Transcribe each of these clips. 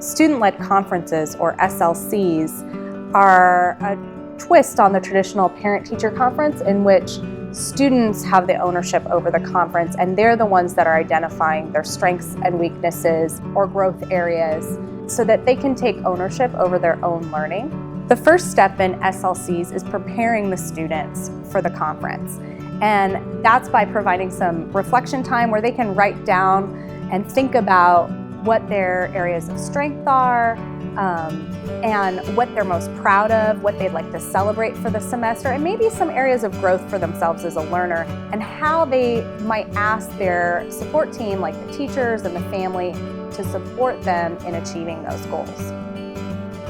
Student-led conferences, or SLCs, are a twist on the traditional parent-teacher conference in which students have the ownership over the conference, and they're the ones that are identifying their strengths and weaknesses or growth areas so that they can take ownership over their own learning. The first step in SLCs is preparing the students for the conference. And that's by providing some reflection time where they can write down and think about what their areas of strength are, and what they're most proud of, what they'd like to celebrate for the semester, and maybe some areas of growth for themselves as a learner, and how they might ask their support team, like the teachers and the family, to support them in achieving those goals.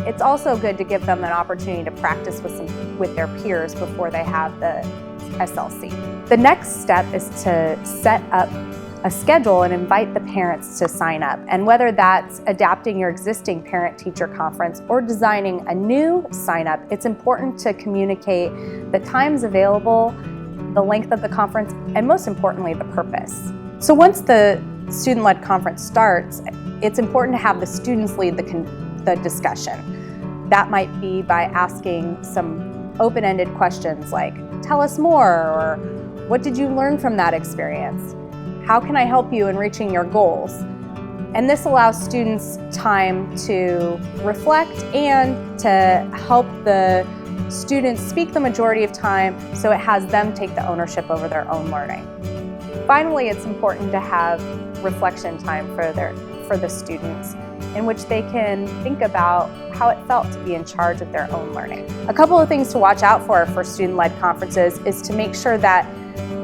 It's also good to give them an opportunity to practice with their peers before they have the SLC. The next step is to set up a schedule and invite the parents to sign up. And whether that's adapting your existing parent-teacher conference or designing a new sign-up, it's important to communicate the times available, the length of the conference, and most importantly, the purpose. So once the student-led conference starts, it's important to have the students lead the discussion. That might be by asking some open-ended questions like, tell us more, or what did you learn from that experience? How can I help you in reaching your goals? And this allows students time to reflect and to help the students speak the majority of time, so it has them take the ownership over their own learning. Finally, it's important to have reflection time for the students, in which they can think about how it felt to be in charge of their own learning. A couple of things to watch out for student-led conferences is to make sure that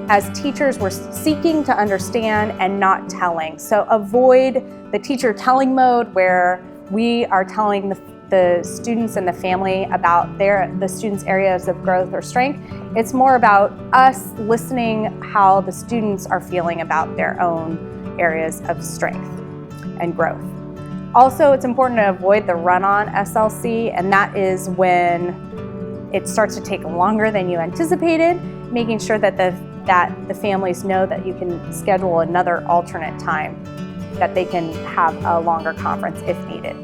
as teachers, we're seeking to understand and not telling. So avoid the teacher telling mode where we are telling the students and the family about the students' areas of growth or strength. It's more about us listening how the students are feeling about their own areas of strength and growth. Also, it's important to avoid the run-on SLC, and that is when it starts to take longer than you anticipated, making sure that the families know that you can schedule another alternate time, that they can have a longer conference if needed.